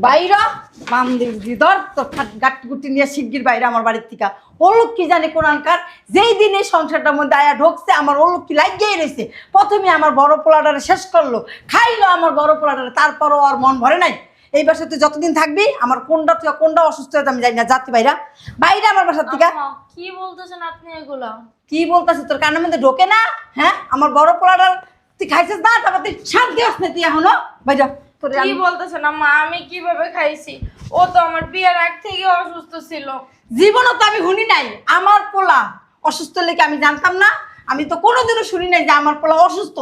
বাইরা মান্দির দিদর তোর গাটগুটি নিয়ে শিগগির বাইরে আমার বাড়ির থেকে। ও লোক কি জানে কোরআনকার যেই দিন এই সংসারটার মধ্যে আয়া ঢুকছে আমার ও লোক কি লাগিয়েই রয়েছে। প্রথমে আমার বড় পোলাটারে শেষ করলো, খাইলো আমার বড় পোলাটারে, তারপরও আর মন ভরে নাই। এই বাসায় তুই যতদিন থাকবি আমার কোনটা থেকে কোনটা অসুস্থ হয়ে আমি জানি না। যাত্রী বাইরা বাইরে আমার বাসার থেকে। কি বলতেছেন আপনি এগুলা? কি বলতেছিস তোর কানের মধ্যে ঢোকে না? হ্যাঁ আমার বড় পোলাটার তুই খাইছিস না, তারপর তুই শান্তি আসনে তুই এখনো বাইরা। কি বলতেছেন আম্মা? আমি কিভাবে খাইছি? ও তো আমার বিয়ের আগ থেকে অসুস্থ ছিল। জীবনও তো আমি শুনি নাই আমার পোলা অসুস্থ লেগে, আমি জানতাম না। আমি তো কোনোদিনও শুনি নাই যে আমার পোলা অসুস্থ।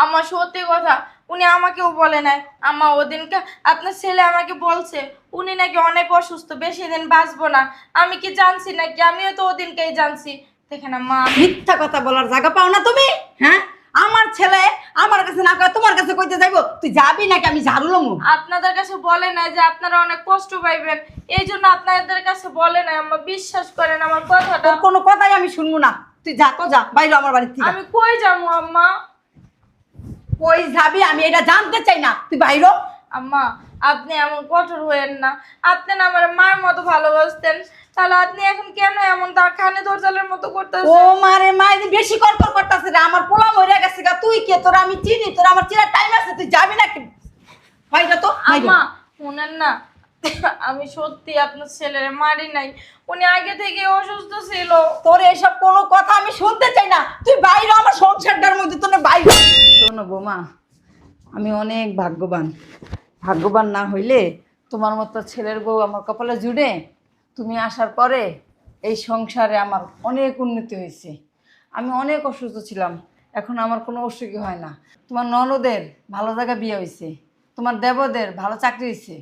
আমার সত্যি কথা, উনি আমাকেও বলে নাই। আম্মা ওদিনকে আপনার ছেলে আমাকে বলছে উনি নাকি অনেক অসুস্থ, বেশি দিন বাঁচবো না। আমি কি জানছি নাকি? আমিও তো ওদিনকেই জানছি। দেখেন আম্মা, মিথ্যা কথা বলার জায়গা পাও না তুমি। হ্যাঁ আমার ছেলে আমার কাছে না কয় তোমার কাছে কইতে যাইবো? তুই যাবি নাকি আমি ঝাড়ু লমু? আপনাদের কাছে বলে নাই যে আপনারা অনেক কষ্ট পাইবেন, এই জন্য আপনাদের কাছে বলে নাই। আম্মা বিশ্বাস করেন আমার কথাটা। তোর কোনো কথাই আমি শুনবো না। তুই যা তো যা বাইরে আমার বাড়ির থেকে। আমি কই যাবো আম্মা? কই যাবি আমি এটা জানতে চাই না, তুই বাইরে। আম্মা আপনি এমন কঠোর হয়েন না। আপনি না আমার মার মতো ভালোবাসতেন, তাহলে আপনি এখন কেন এমন কানে দরজালের মতো ও করতেছেন? মারে মাই বেশি কড়কড় করতেছে রে। আমার পোলা মরে গেছে গা, তুই কে? তোর আমি চিনি, তোর আমার চিনার টাইম আছে, তুই যাবি নাকি বাইরে? তো আম্মা শুনেন না, আমি সত্যি আপনার ছেলের মারি নাই। উনি আগে থেকে অসুস্থ ছিল। তোর এসব কোনো কথা আমি শুনতে চাই না, তুই বাইরে আমার সংসারটার মধ্যে। তোর বাইরে শোনো বৌমা, আমি অনেক ভাগ্যবান। ভাগ্যবান না হইলে তোমার মতো ছেলের বউ আমার কপালে জুড়ে। তুমি আসার পরে এই সংসারে আমার অনেক উন্নতি হয়েছে। আমি অনেক অসুস্থ ছিলাম, এখন আমার কোনো অসুখই হয় না। তোমার ননদের ভালো জায়গায় বিয়ে হয়েছে, তোমার দেবদের ভালো চাকরি হয়েছে,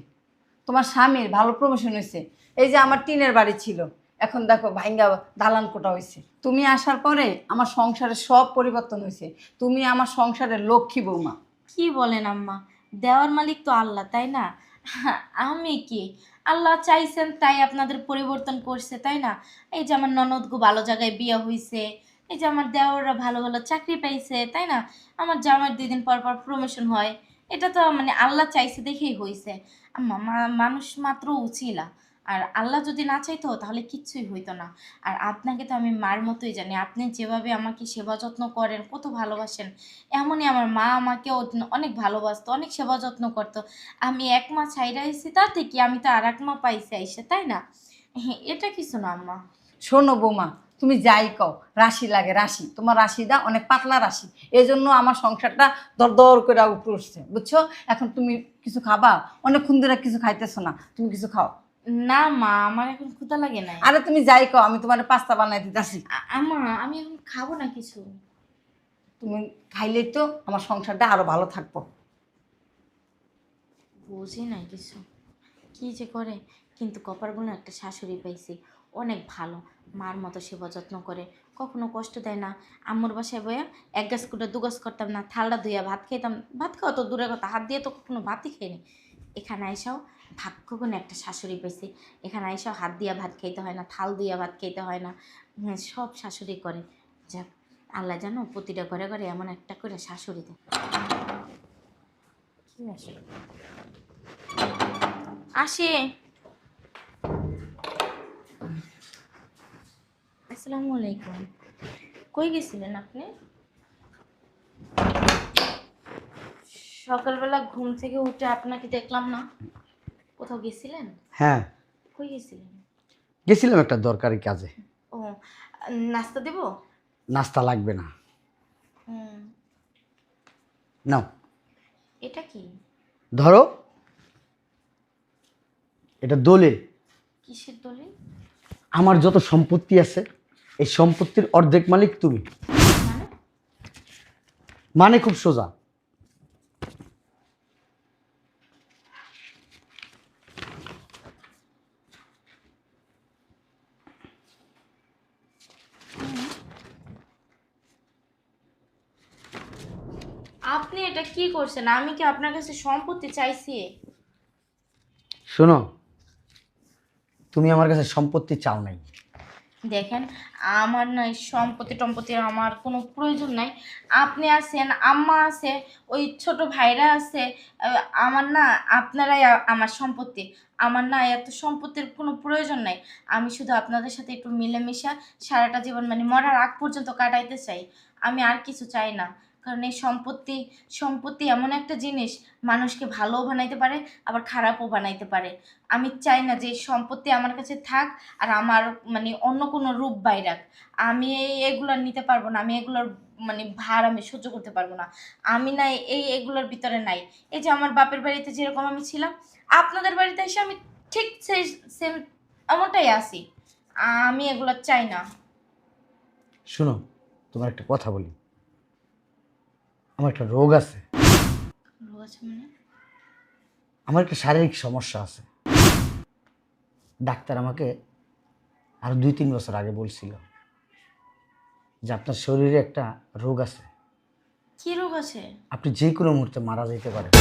তোমার স্বামীর ভালো প্রমোশন হয়েছে। এই যে আমার টিনের বাড়ি ছিল, এখন দেখো ভাঙ্গা দালান কোটা হয়েছে। তুমি আসার পরে আমার সংসারের সব পরিবর্তন হয়েছে। তুমি আমার সংসারের লক্ষ্মী বৌমা। কি বলেন আম্মা? দেওয়ার মালিক তো আল্লাহ, তাই না? আমি কি, আল্লাহ চাইছেন তাই আপনাদের পরিবর্তন করছে, তাই না? এই যে আমার ননদগো ভালো জায়গায় বিয়ে হইছে, এই যে আমার দেওররা ভালো ভালো চাকরি পাইছে, তাই না? আমার জামার 2 দিন পর পর প্রমোশন হয়। এটা তো মানে আল্লাহ চাইছে দেখেই হইছে। আম্মা মানুষ মাত্র উছিলা, আর আল্লাহ যদি না চাইতো তাহলে কিচ্ছুই হইতো না। আর আপনাকে তো আমি মার মতোই জানি। আপনি যেভাবে আমাকে সেবা যত্ন করেন, কত ভালোবাসেন, এমনই আমার মা আমাকেও অনেক ভালোবাসতো, অনেক সেবা যত্ন করতো। আমি 1 মা ছাইরা আইছি, তাতে কি আমি তো আর 1 মা পাইছি আইসে, তাই না? এটা কিছু না আম্মা। শোনো বৌমা, তুমি যাই কও, রাশি লাগে রাশি। তোমার রাশিটা অনেক পাতলা রাশি, এই জন্য আমার সংসারটা দর দর করে উপরে উঠছে, বুঝছো? এখন তুমি কিছু খাবা? অনেকক্ষণ ধরে কিছু খাইতেছো না, তুমি কিছু খাও। না মা, আমার এখন ক্ষুধা লাগে নাই। আরে তুমি যাই কও, আমি তোমার পাস্তা বানাই দিতেছি। আম্মা আমি এখন খাবো না কিছু। তুমি খাইলেই তো আমার সংসারটা আরো ভালো থাকবো। বুঝি নাই কিছু, কি যে করে। কিন্তু কপারগুলো একটা শাশুড়ি পাইছি, অনেক ভালো। মার মতো সেবা যত্ন করে, কখনো কষ্ট দেয় না। আম্মুর বাসায় বইয়া 1 গাছ কুটে 2 গাছ করতাম না, থালটা ধুইয়া ভাত খাইতাম। ভাত খাওয়া তো দূরের কথা, হাত দিয়ে তো কখনো ভাতই খাইনি। এখানে আইসাও ভাগ্যগুণ একটা শাশুড়ি পাইছি। এখানে আইসাও হাত দিয়া ভাত খাইতে হয় না, থাল দিয়া ভাত খাইতে হয় না। সব শাশুড়ি করে। যাক, আল্লাহ জানো প্রতিটা ঘরে ঘরে এমন একটা করে শাশুড়ি দেয়। কি আসে আসে। আসসালামু আলাইকুম। কই গেছিলেন আপনি? সকালবেলা ঘুম থেকে উঠে আপনাকে দেখলাম না। কোথাও গেছিলেন? হ্যাঁ, কই গেছিলেন? গেছিলাম একটা দরকারি কাজে। ও, নাস্তা দেব? নাস্তা লাগবে না। হুম। নাও এটা কি? ধরো, এটা দলিল। কিসের দলিল? আমার যত সম্পত্তি আছে এই সম্পত্তির অর্ধেক মালিক তুমি। মানে? মানে খুব সোজা। আপনি এটা কি করছেন? আমি কি আপনার কাছে সম্পত্তি চাইছি? শোনো, তুমি আমার কাছে সম্পত্তি চাও নাই, দেখেন, আমার না এই সম্পত্তি টম্পত্তির আমার কোনো প্রয়োজন নাই। আপনি আছেন, আম্মা আছে, ওই ছোট ভাইরা আছে। আমার না আপনারাই আমার সম্পত্তি। আমার না এত সম্পত্তির কোনো প্রয়োজন নাই। আমি শুধু আপনাদের সাথে একটু মিলেমিশা সারাটা জীবন মানে মরার আগ পর্যন্ত কাটাইতে চাই। আমি আর কিছু চাই না। কারণ এই সম্পত্তি সম্পত্তি এমন একটা জিনিস, মানুষকে ভালোও বানাইতে পারে, আবার খারাপও বানাইতে পারে। আমি চাই না যে এই সম্পত্তি আমার কাছে থাক আর আমার মানে অন্য কোনো রূপ বাইরাক। আমি এগুলো নিতে পারবো না। আমি এগুলোর মানে ভার আমি সহ্য করতে পারবো না। আমি না এগুলোর ভিতরে নাই। এই যে আমার বাপের বাড়িতে যেরকম আমি ছিলাম, আপনাদের বাড়িতে এসে আমি ঠিক সেই সেম এমনটাই আছি। আমি এগুলো চাই না। শোনো, তোমার একটা কথা বলি। আমার একটা রোগ আছে, রোগ আছে মানে? আমার একটা শারীরিক সমস্যা আছে। ডাক্তার আমাকে আরো 2-3 বছর আগে বলছিল যে আপনার শরীরে একটা রোগ আছে, কি রোগ আছে? আপনি যে কোনো মুহূর্তে মারা যেতে পারেন।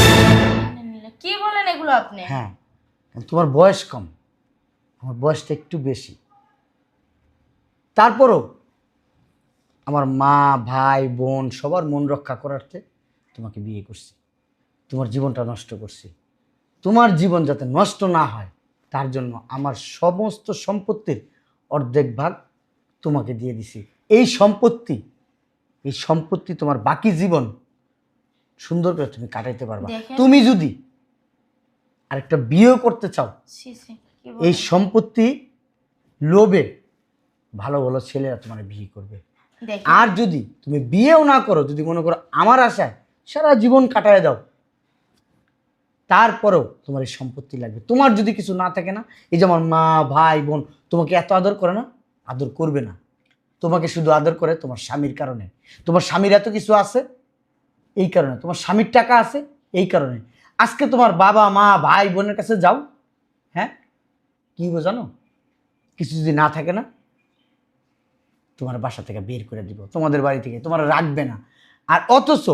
কি বলেন এগুলো আপনি? হ্যাঁ, কিন্তু তোমার বয়স কম, আমার বয়সটা একটু বেশি। তারপরও আমার মা, ভাই, বোন সবার মন রক্ষা করার্থে তোমাকে বিয়ে করছি, তোমার জীবনটা নষ্ট করছি। তোমার জীবন যাতে নষ্ট না হয় তার জন্য আমার সমস্ত সম্পত্তির অর্ধেক ভাগ তোমাকে দিয়ে দিছি। এই সম্পত্তি তোমার বাকি জীবন সুন্দর করে তুমি কাটাইতে পারবা। দেখেন। তুমি যদি আরেকটা বিয়ে করতে চাও, ছি ছি, কি এই বলেন? সম্পত্তি লোভে ভালো ভালো ছেলেরা তোমার বিয়ে করবে। দেখেন, আর যদি তুমি বিয়েও না করো, যদি মনে করো আমার আশায় সারা জীবন কাটায় দাও, তারপরেও তোমার এই সম্পত্তি লাগবে। তোমার যদি কিছু না থাকে না, এই যে আমার মা, ভাই, বোন তোমাকে এত আদর করে না, আদর করবে না। তোমাকে শুধু আদর করে তোমার স্বামীর কারণে। তোমার স্বামীর এত কিছু আছে এই কারণে, তোমার স্বামীর টাকা আছে এই কারণে। আজকে তোমার বাবা, মা, ভাই, বোনের কাছে যাও, হ্যাঁ, কি জানো, কিছু যদি না থাকে না, তোমার বাসা থেকে বের করে দিব, তোমাদের বাড়ি থেকে তোমার রাখবে না। আর অথচ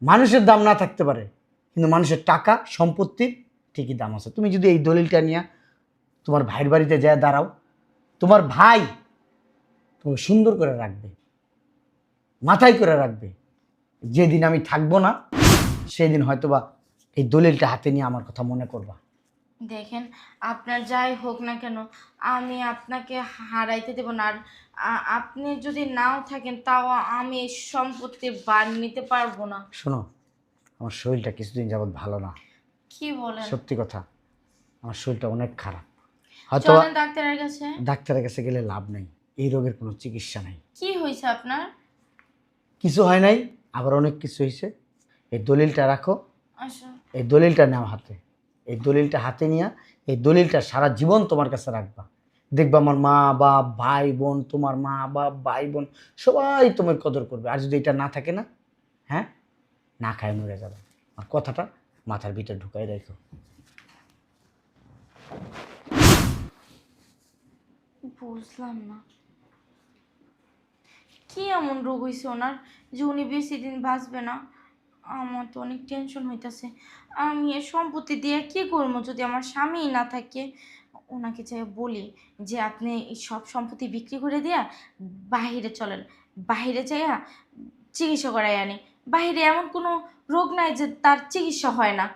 মানুষের দাম না থাকতে পারে, কিন্তু মানুষের টাকা সম্পত্তির ঠিকই দাম আছে। তুমি যদি এই দলিলটা নিয়ে তোমার ভাইয়ের বাড়িতে যায় দাঁড়াও, তোমার ভাই তোমাকে সুন্দর করে রাখবে, মাথায় করে রাখবে। যেদিন আমি থাকবো না সেদিন হয়তোবা এই দলিলটা হাতে নিয়ে আমার কথা মনে করবা। দেখেন, আপনার যাই হোক না কেন আমি আপনাকে হারাইতে দেব না। আর আপনি যদি নাও থাকেন তাও আমি এই সম্পত্তির বার নিতে পারবো না। শোনো, আমার শরীরটা কিছুদিন যাবৎ ভালো না, কি বলেন? সত্যি কথা। আমার শরীরটা অনেক খারাপ। হয়তো চলেন ডাক্তারের কাছে। ডাক্তারের কাছে গেলে লাভ নেই, এই রোগের কোনো চিকিৎসা নাই। কি হয়েছে আপনার? কিছু হয় নাই, আবার অনেক কিছু হয়েছে। এই দলিলটা রাখো, আচ্ছা। এই দলিলটা নাও হাতে। এই দলিলটা হাতে নিয়ে এই দলিলটা সারা জীবন তোমার কাছে রাখবা। দেখবা আমার মা বাপ, ভাই বোন, তোমার মা বাপ, ভাই বোন সবাই তোমার কদর করবে। আর যদি এটা না থাকে না, হ্যাঁ, না খায় মরে যাবে। আর কথাটা মাথার ভিতরে ঢুকাই রাখো। বুঝলাম না কি এমন রোগ হয়েছে ওনার যে উনি বেশি দিন বাঁচবে না। আমার তো অনেক টেনশন হইতাছে। আমি এই সম্পত্তি দিয়ে কি করবো যদি আমার স্বামীই না থাকে? ওনাকে চাই বলি যে আপনি এই সব সম্পত্তি বিক্রি করে দিয়া বাহিরে চলেন, বাহিরে যাইয়া চিকিৎসা করাই আনি। বাহিরে এমন কোনো রোগ নাই যে তার চিকিৎসা হয় না।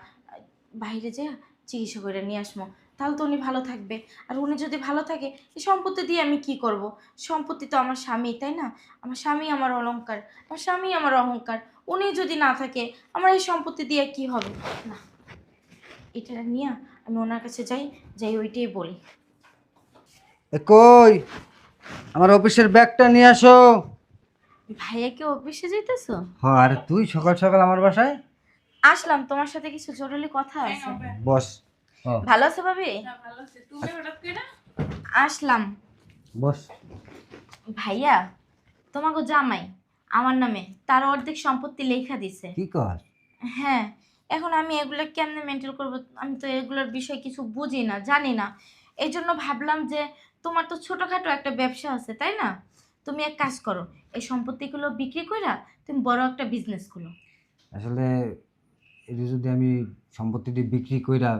বাইরে যাইয়া চিকিৎসা করে নিয়ে আসবো, তাহলে তো উনি ভালো থাকবে। আর উনি যদি ভালো থাকে এই সম্পত্তি দিয়ে আমি কি করব? সম্পত্তি তো আমার স্বামী, তাই না? আমার স্বামী আমার অলংকার, আমার স্বামী আমার অহংকার। উনি যদি না থাকে আমার এই সম্পত্তি দিয়ে কি হবে? না, এটা নিয়ে আমি ওনার কাছে যাই, যাই ওইটাই বলি। কই আমার অফিসের ব্যাগটা নিয়ে আসো। ভাইয়াকে অফিসে যেতেছো? হ্যাঁ, আর তুই সকাল সকাল আমার বাসায়? আসলাম, তোমার সাথে কিছু জরুরি কথা আছে। বস। ভালো আছে ভাবি? আসলাম। বস। ভাইয়া, তোমাকে জামাই আমার নামে তার অর্ধেক সম্পত্তি লেখা দিছে। কি কর? হ্যাঁ, এখন আমি এগুলো কেমনে মেনটেন করব? আমি তো এগুলোর বিষয়ে কিছু বুঝি না, জানি না। এই জন্য ভাবলাম যে তোমার তো ছোটখাটো একটা ব্যবসা আছে, তাই না? তুমি এক কাজ করো, এই সম্পত্তিগুলো বিক্রি কইরা তুমি বড় একটা বিজনেস খুলো। আসলে এটা যদি আমি সম্পত্তিটি বিক্রি কইরা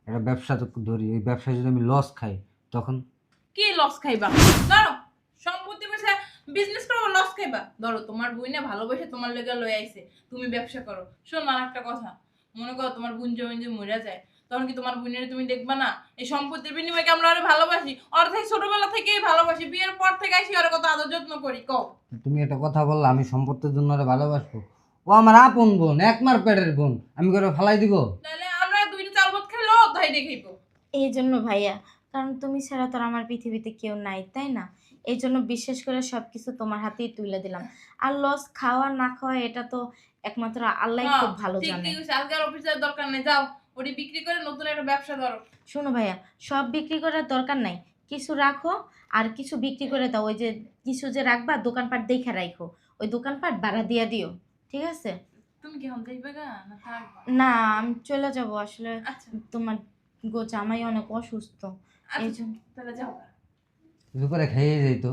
একটা ব্যবসা তো ধরি, এই ব্যবসায় যদি আমি লস খাই তখন কি লস খাইবা? ধরো সম্পত্তি বেচে বিজনেস করবো, লস খাইবা? ধরো তোমার বোনে ভালোবেসে তোমার লেগে লয়ে আইছে, তুমি ব্যবসা করো। শোন আর একটা কথা, মনে করো তোমার বোন যে মরে যায়, তখন কি তোমার বোনের তুমি দেখবা না? এই সম্পত্তির বিনিময়ে আমরা আরে ভালোবাসি, ওর থেকে ছোটবেলা থেকেই ভালোবাসি, বিয়ের পর থেকে আইসি ওর কত আদর যত্ন করি। কও তুমি একটা কথা বললা আমি সম্পত্তির জন্য ওরে ভালোবাসবো? ও আমার আপন বোন, একমার পেটের বোন, আমি করে ফালাই দিব? তাহলে আমরা দুইটা চার ভাত খাইলো তাই দেখাইবো। এই জন্য ভাইয়া, কারণ তুমি ছাড়া তো আর আমার পৃথিবীতে কেউ নাই, তাই না? এই জন্য বিশেষ করে সবকিছু তোমার হাতেই তুলে দিলাম। আর লস খাওয়া না খাওয়া এটা তো একমাত্র আল্লাহই খুব ভালো ঠিক জানে। ঠিক আছে, আজকে আর অফিসের দরকার নেই, যাও ওটি বিক্রি করে নতুন একটা ব্যবসা ধরো। শোনো ভাইয়া, সব বিক্রি করার দরকার নাই, কিছু রাখো আর কিছু বিক্রি করে দাও। ওই যে কিছু যে রাখবা দোকানপাট দেখে রাখো, ওই দোকানপাট ভাড়া দিয়ে দিও, ঠিক আছে? তুমি কি হন যাইবে গা না থাকবা? না, আমি চলে যাব আসলে। আচ্ছা তোমার জামাই অনেক অসুস্থ, এই জন্য। তাহলে যাও। কিছু করে খেয়ে যেত।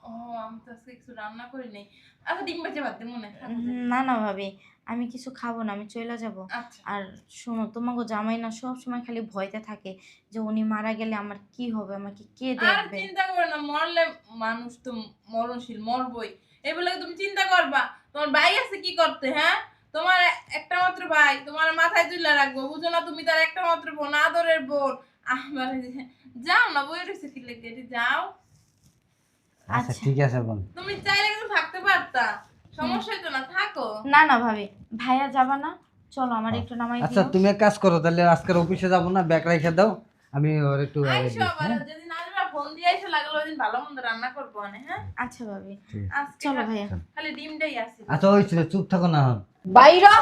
ও আমি তো আজকে কিছু রান্না করি নাই। আচ্ছা ডিম ভেজে ভাত দে মনে হয়। না না ভাবি, আমি কিছু খাবো না, আমি চলে যাব। আচ্ছা আর শোনো, তোমাকে জামাই না সব সময় খালি ভয়তে থাকে যে উনি মারা গেলে আমার কি হবে, আমাকে কে আর দেখবে। চিন্তা করো না, মরলে মানুষ তো মরণশীল, মরবই। এগুলো তুমি চিন্তা করবা? তোমার ভাই আছে কি করতে? হ্যাঁ, তোমার একটা মাত্র ভাই, তোমার মাথায় তুলে রাখবো, বুঝো না? তুমি তার একটা মাত্র বোন, আদরের বোন। আমার যাও না, বই রয়েছে কি লেগে, যাও। আচ্ছা ঠিক আছে বোন। তুমি চাইলে কিন্তু থাকতে পারতা, সমস্যা হতো না, থাকো। না না ভাবি, ভাইয়া যাবা না? চলো আমার একটু নামাই আচ্ছা দিও। তুমি এক কাজ করো তাহলে, আজকের অফিসে যাবো না, ব্যাগ রেখে দাও, আমি ওর একটু আগে আইসো দিই, আবার, হ্যাঁ? যেদিন আসবে ফোন দিয়ে এসে লাগলো ওইদিন ভালো মন্দ রান্না করবো না। হ্যাঁ আচ্ছা ভাবি, আজকে চলো ভাইয়া। খালি ডিমটাই আসে। আচ্ছা ওই ছিল, চুপ থাকো না হন। বাইরা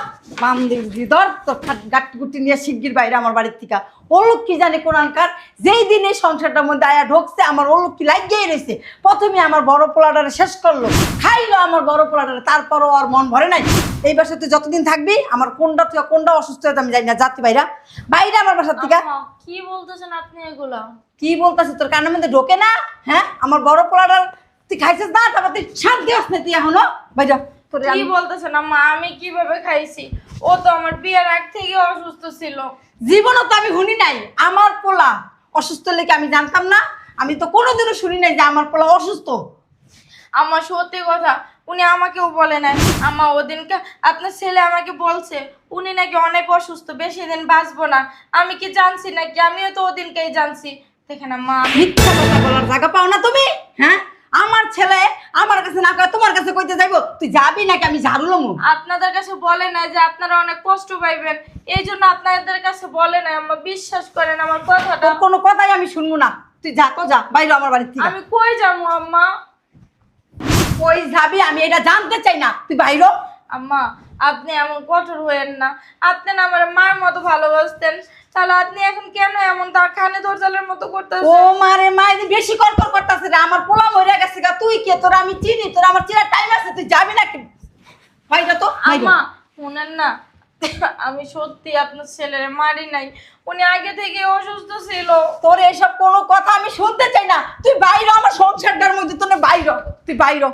মামদির ভিতর তো গাট্টি গুটি নিয়ে শিগগির বাইরে আমার বাড়ির থেকে। ওলোক কি জানে কোরআনকার, যেই দিন এই সংসারটার মধ্যে আয়া ঢুকছে আমার ওলোক কি লাগিয়েই রয়েছে। প্রথমে আমার বড় পোলাটারে শেষ করলো, খাইলো আমার বড় পোলাটারে, তারপরও আর মন ভরে নাই। এই বাসায় তুই যতদিন থাকবি আমার কোনটা থেকে কোনটা অসুস্থ হয়ে আমি জানি না। জাতি বাইরা বাইরে আমার বাসার থেকে। আম্মা, কি বলতেছেন আপনি এগুলা? কি বলতেছে তোর কানের মধ্যে ঢোকে না? হ্যাঁ, আমার বড় পোলাটার তুই খাইছিস না, তারপর তুই শান্তি আস না তুই এখনো বাইরা। কি বলতেছেন আম্মা? আমি কিভাবে খাইছি? ও তো আমার বিয়ের আগ থেকে অসুস্থ ছিল। জীবনও তো আমি শুনি নাই আমার পোলা অসুস্থ লেগে, আমি জানতাম না? আমি তো কোনোদিনও শুনি নাই যে আমার পোলা অসুস্থ। আমার সত্যি কথা, উনি আমাকেও বলে নাই। আম্মা ওদিনকে আপনার ছেলে আমাকে বলছে উনি নাকি অনেক অসুস্থ, বেশি দিন বাঁচবো না। আমি কি জানছি নাকি? আমিও তো ওদিনকেই জানছি। দেখেন আম্মা, মিথ্যা কথা বলার জায়গা পাও না তুমি? হ্যাঁ, আমার ছেলে আমার কাছে না কয় তোমার কাছে কইতে যাইবো? তুই যাবি নাকি আমি ঝাড়ু লমু? আপনাদের কাছে বলে নাই যে আপনারা অনেক কষ্ট পাইবেন, এই জন্য আপনাদের কাছে বলে নাই। আম্মা বিশ্বাস করেন আমার কথাটা। তোর কোনো কথাই আমি শুনবো না, তুই যা তো যা বাইরে আমার বাড়ির থেকে। আমি কই যাবো আম্মা? কই যাবি আমি এটা জানতে চাই না, তুই বাইরে। আম্মা আপনি এমন কঠোর হয়েন না, আপনি না আমার মার মতো ভালোবাসতেন, তাহলে আপনি এখন কেন এমন তার কানে দরজালের মতো ও করতেছেন? মারে মায়ের বেশি কর করতেছে রে, আমার পোলা মরে গেছে গা। তুই কে? তোর আমি চিনি, তোর আমার চিনার টাইম আছে, তুই যাবি নাকি বাইরে? তো আম্মা শুনেন না, আমি সত্যি আপনার ছেলের মারি নাই, উনি আগে থেকে অসুস্থ ছিল। তোর এসব কোনো কথা আমি শুনতে চাই না, তুই বাইরে আমার সংসারটার মধ্যে, তোর বাইরে, তুই বাইরে।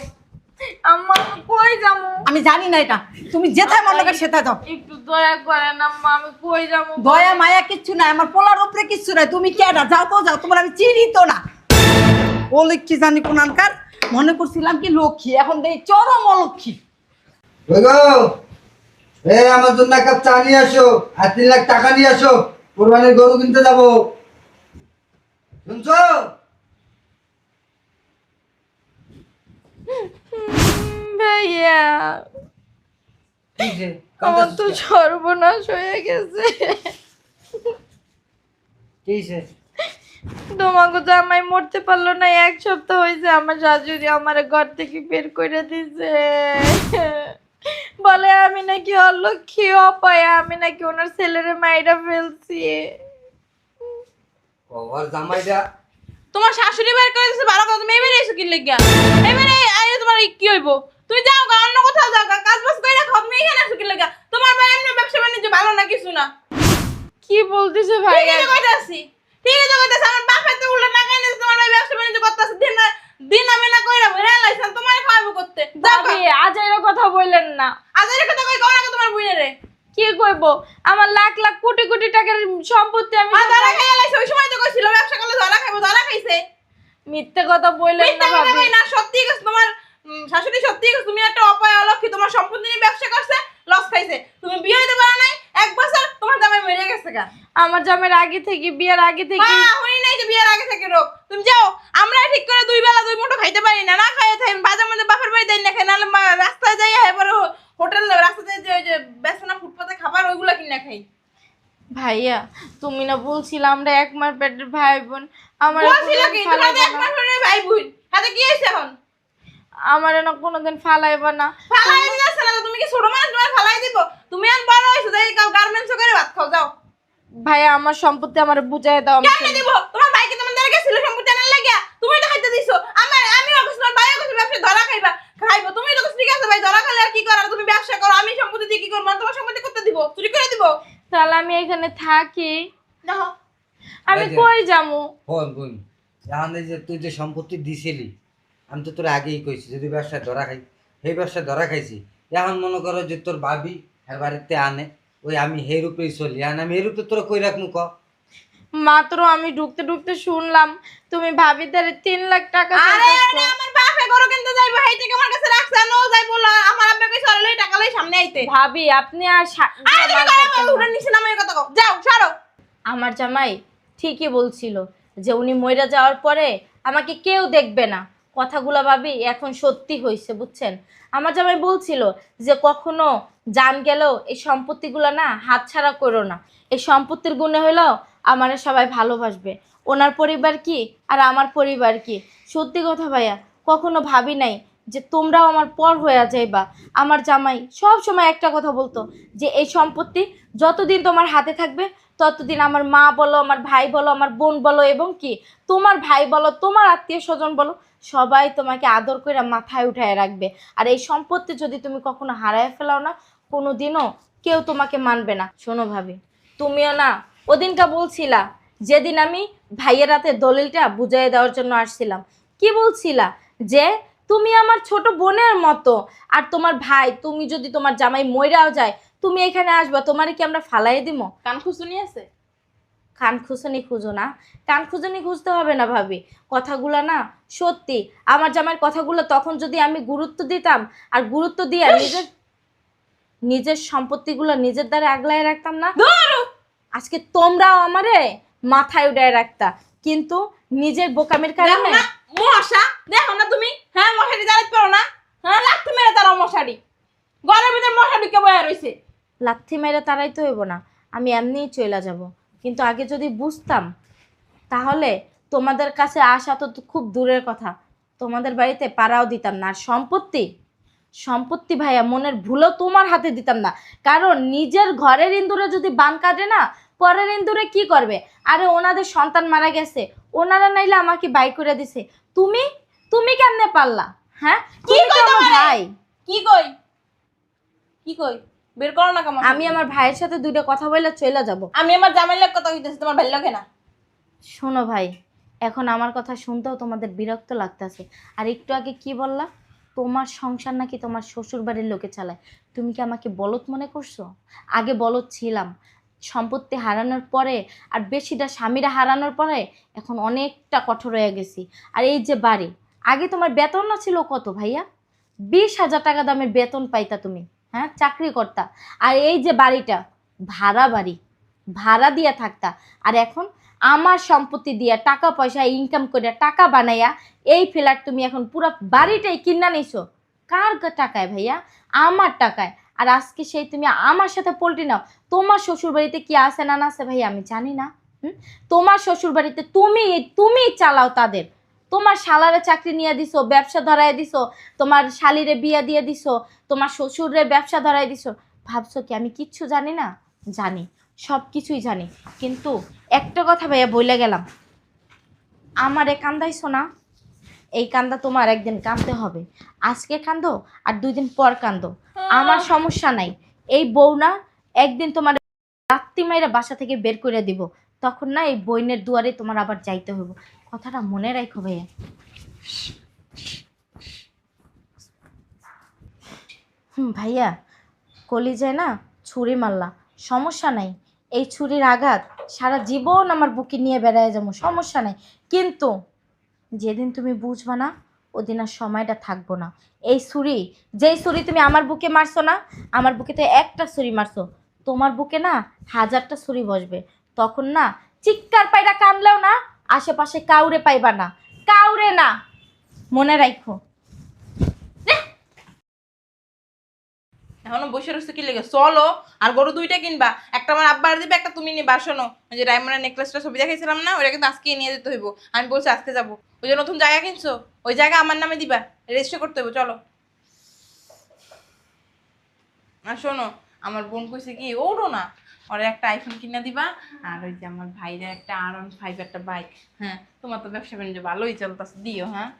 আম্মা আমি কই যাবো? আমি জানি না এটা, তুমি যেথায় মনে করে সেথায় যাও। একটু দয়া করেন আম্মা, আমি কই যাবো? দয়া মায়া কিচ্ছু নাই, আমার পোলার উপরে কিচ্ছু নাই। তুমি কেডা? যাও তো যাও, তোমার আমি চিনি তো না। বলে কি জানি কোনানকার, মনে করছিলাম কি লক্ষ্মী, এখন দেখি চরম অলক্ষ্মী। এই আমার জন্য এক কাপ চা নিয়ে আসো, আর 3 লাখ টাকা নিয়ে আসো, কোরবানির গরু কিনতে যাবো, শুনছো? ভাইয়া, আমার তো সর্বনাশ হয়ে গেছে। তোমাকে জামাই মরতে পারলো না, 1 সপ্তাহ হয়েছে আমার শাশুড়ি আমার ঘর থেকে বের করে দিছে। বলে আমি নাকি অলক্ষী অপায়, আমি নাকি ওনার ছেলেরে মাইরা ফেলছি। ওর জামাইটা তোমার শাশুড়ি বের করে দিছে, ভালো কথা। তুমি এবারে এসো কি লেগা? এবারে আরে তোমার কি হইবো? তুমি যাও গা, অন্য কোথাও যাও গা, কাজ বাজ কইরা খাও। তুমি এখানে এসো কি লেগা? তোমার ভাই এমনি ব্যবসা বাণিজ্য ভালো না কিছু না। কি বলতেছে ভাই? ঠিকই তো কইতাছি, ঠিকই তো কইতাছি। আমার বাপে তো উল্টা টাকা এনেছে, তোমার ভাই ব্যবসা বাণিজ্য করতেছে, দিন আমি না কইরা ভরে লাইছেন, তোমার খাওয়াবো করতে। যাও গা। ভাবি আজ এর কথা বললেন না। আজের কথা কই কোনা তোমার বুইনে রে। কি কইবো? আমার লাখ লাখ কোটি কোটি টাকার সম্পত্তি আমি আর ধরা খাইয়া লাইছে, ওই সময় তো কইছিল ব্যবসা করলে ধরা খাইবো, ধরা খাইছে। মিথ্যে কথা বললেন মিথ্যা না কথা ভাবি। ভাই না, সত্যি কথা। তোমার শাশুড়ি সত্যি কথা, তুমি একটা অপয়া অলক্ষী, তোমার সম্পত্তি নিয়ে ব্যবসা করছে, লস খাইছে। তুমি বিয়ে হইতে পারো নাই, 1 বছর তোমার জামাই মরে গেছে গা। আমার জামের আগে থেকে, বিয়ের আগে থেকে হ্যাঁ, হই নাই যে বিয়ের আগে থেকে রোগ। তুমি যাও, আমরা ঠিক করে 2 বেলা 2 মুঠো খাইতে পারি না, না খাইয়ে থাকি বাজার মধ্যে বাপের বাড়ি দেন না খাই, নাহলে রাস্তায় যাই এবারে হোটেল রাস্তাতে যে বেসনা ফুটপাতে খাবার ওইগুলা কিনা খাই। ভাইয়া তুমি না বলছিলে আমরা এক মার পেটের ভাই বোন, আমার বলছিল কি তোমাদের এক মাস ধরে ভাই বোন, হাতে কি হইছে এখন? আমার না কোনোদিন ফালাইবা না। ফালাই দিতেছ না তো, তুমি কি ছোট মানুষ, তোমার ফালাই দিব? তুমি আর বড় হইছো, যাই গার্মেন্টস করে ভাত খাও, যাও। ভাইয়া আমার সম্পত্তি আমার বুঝাই দাও। আমি কেন দিব? তোমার ভাই কি তোমার দ্বারা গেছিল সম্পত্তি আনার লাগিয়া? তুমি তো খাইতে দিছো। আমি অবশ্য তোমার ভাই অবশ্য ব্যবসা ধরা খাইবা, খাইবো। তুমি তো ঠিক আছে ভাই, ধরা খাইলে আর কি করার? তুমি ব্যবসা করো, আমি সম্পত্তি দিয়ে কি করবো? আর তোমার সম্পত্তি করতে দিব, চুরি করে দিব। তাহলে আমি এখানে থাকি, দেখো আমি এই যে- কই যামু? বোন বোন, এখন এই যে তুই যে সম্পত্তি দিছিলি, আমি তো তোর আগেই কইছি যদি ব্যবসায় ধরা খাই, সেই ব্যবসায় ধরা খাইছি। এখন মনে করো যে তোর ভাবি হ্যাঁ বাড়িতে আনে, ওই আমি সেই রূপেই চলি, আর আমি এই রূপে তোরা কই রাখমু ক? মাত্র আমি ঢুকতে ঢুকতে শুনলাম তুমি ভাবিদের 3 লাখ টাকা আরে চাইতেছো। আরে, আমার বাপে গরু কিনতে যাইবো, হেই থেকে আমার কাছে রাখছে, নো যাই বললো আমার আব্বা কইছে আরে টাকা লই সামনে আইতে। ভাবি আপনি আর আরে তুমি করো, উড়ে নিচে নামাই কথা কও, যাও ছাড়ো। আমার জামাই ঠিকই বলছিল যে উনি মইরা যাওয়ার পরে আমাকে কেউ দেখবে না। কথাগুলো ভাবি এখন সত্যি হয়েছে, বুঝছেন? আমার জামাই বলছিল যে কখনো জান গেলেও এই সম্পত্তিগুলো না হাতছাড়া করো না। এই সম্পত্তির গুণে হলো আমারে সবাই ভালোবাসবে। ওনার পরিবার কি আর আমার পরিবার কি, সত্যি কথা ভাইয়া কখনো ভাবি নাই যে তোমরাও আমার পর হয়ে যাইবা। আমার জামাই সব সময় একটা কথা বলতো যে এই সম্পত্তি যতদিন তোমার হাতে থাকবে ততদিন আমার মা বলো, আমার ভাই বলো, আমার বোন বলো, এবং কি তোমার ভাই বলো, তোমার আত্মীয় স্বজন বলো, সবাই তোমাকে আদর করে মাথায় উঠায় রাখবে। আর এই সম্পত্তি যদি তুমি কখনো হারায় ফেলাও না, কোনো দিনও কেউ তোমাকে মানবে না। শোনো ভাবি, তুমিও না ওদিনকা বলছিলা, যেদিন আমি ভাইয়ের হাতে দলিলটা বুঝাই দেওয়ার জন্য আসছিলাম, কি বলছিলা যে তুমি আমার ছোট বোনের মতো, আর তোমার ভাই, তুমি যদি তোমার জামাই মইরাও যায় তুমি এখানে আসবা, তোমারে কি আমরা ফালাই দিব? কান খুসুনি আছে? কান খুঁজনি খুঁজো না, কান খুঁজনি খুঁজতে হবে না ভাবি, কথাগুলো না সত্যি। আমার জামাইয়ের কথাগুলো তখন যদি আমি গুরুত্ব দিতাম, আর গুরুত্ব দিয়ে নিজের নিজের সম্পত্তিগুলো নিজের দ্বারা আগলায় রাখতাম না, আজকে তোমরাও আমারে মাথায় উঠায় রাখতা। কিন্তু নিজের বোকামের দেখো কারণে না মশা, দেখো না তুমি, হ্যাঁ মশারি জ্বালাতে পারো না? হ্যাঁ লাগতে মেরে তারা মশারি, ঘরের ভিতরে মশা ঢুকে বয়া রইছে। লাথি মেরে তারাই তো হইব না, আমি এমনিই চলে যাব। কিন্তু আগে যদি বুঝতাম তাহলে তোমাদের কাছে আসা তো খুব দূরের কথা, তোমাদের বাড়িতে পাড়াও দিতাম না। আর সম্পত্তি, সম্পত্তি ভাইয়া মনের ভুলও তোমার হাতে দিতাম না। কারণ নিজের ঘরের ইন্দুরে যদি বান কাটে না, পরের ইন্দুরে কি করবে? আরে ওনাদের সন্তান মারা গেছে, ওনারা নাইলে আমাকে বাই করে দিছে, তুমি তুমি কেমনে পারলা? হ্যাঁ কি তুমি তো কই আমার তোমারে? ভাই। কি কই কি কই বের করো না কেমন? আমি আমার ভাইয়ের সাথে দুইটা কথা বলে চলে যাব। আমি আমার জামাইয়ের কথা কইতেছি, তোমার ভালো লাগে না? শোনো ভাই, এখন আমার কথা শুনতেও তোমাদের বিরক্ত লাগতেছে। আর একটু আগে কি বললা, তোমার সংসার নাকি তোমার শ্বশুর বাড়ির লোকে চালায়। তুমি কি আমাকে বলদ মনে করছো? আগে বলদ ছিলাম, সম্পত্তি হারানোর পরে আর বেশিটা স্বামীরা হারানোর পরে এখন অনেকটা কঠোর হয়ে গেছি। আর এই যে বাড়ি, আগে তোমার বেতন না ছিল কত ভাইয়া? 20,000 টাকা দামের বেতন পাইতা তুমি, হ্যাঁ চাকরি করতা। আর এই যে বাড়িটা ভাড়া বাড়ি, ভাড়া দিয়ে থাকতা। আর এখন আমার সম্পত্তি দিয়া টাকা পয়সা ইনকাম করে টাকা বানাইয়া এই ফ্ল্যাট তুমি এখন পুরো বাড়িটাই কিনা নিছো। কার টাকায় ভাইয়া? আমার টাকায়। আর আজকে সেই তুমি আমার সাথে পল্টি নাও। তোমার শ্বশুর বাড়িতে কি আছে না না আছে ভাইয়া আমি জানি না। তোমার শ্বশুর বাড়িতে তুমি তুমি চালাও তাদের। তোমার শালারে চাকরি নিয়ে দিছো, ব্যবসা ধরায় দিছো, তোমার শালিরে বিয়া দিয়ে দিছো, তোমার শ্বশুরে ব্যবসা ধরায় দিছো। ভাবছো কি আমি কিচ্ছু জানি না? জানি, সব কিছুই জানি। কিন্তু একটা কথা ভাইয়া বইলে গেলাম, আমারে কান্দাইছো না, এই কান্দা তোমার একদিন কাঁদতে হবে। আজকে কান্দো আর 2 দিন পর কান্দো, আমার সমস্যা নাই। এই বউ না একদিন তোমার রাত্রি মাইরা বাসা থেকে বের করে দিব, তখন না এই বইনের দুয়ারে তোমার আবার যাইতে হবে। কথাটা মনে রাখো ভাইয়া। ভাইয়া কলিজায় না ছুরি মারলা, সমস্যা নাই। এই ছুরির আঘাত সারা জীবন আমার বুকে নিয়ে বেড়ায় যাবো, সমস্যা নাই। কিন্তু যেদিন তুমি বুঝবা না ওদিন আর সময়টা থাকবো না। এই ছুরি, যেই ছুরি তুমি আমার বুকে মারছো না, আমার বুকে তো একটা ছুরি মারছো, তোমার বুকে না 1000টা ছুরি বসবে। তখন না চিৎকার পাইরা কানলেও না আশেপাশে কাউরে পাইবা না, কাউরে না, মনে রাখো। এখনো বসে রয়েছে কি লেগে? চলো, আর গরু 2টা কিনবা, একটা আমার আব্বার দিবে, একটা তুমি নিবা। শোনো, ওই যে ডায়মন্ডের নেকলেসটা ছবি দেখাইছিলাম না, ওটা কিন্তু আজকে নিয়ে যেতে হইব। আমি বলছি আজকে যাবো। ওই যে নতুন জায়গা কিনছো, ওই জায়গা আমার নামে দিবা, রেজিস্টার করতে হইব। চলো। আর শোনো, আমার বোন কইছে কি, ওরও না, ওরা একটা আইফোন কিনে দিবা, আর ওই যে আমার ভাইরা একটা R15 একটা বাইক। হ্যাঁ, তোমার তো ব্যবসা বাণিজ্য ভালোই চলতেছে, দিও। হ্যাঁ।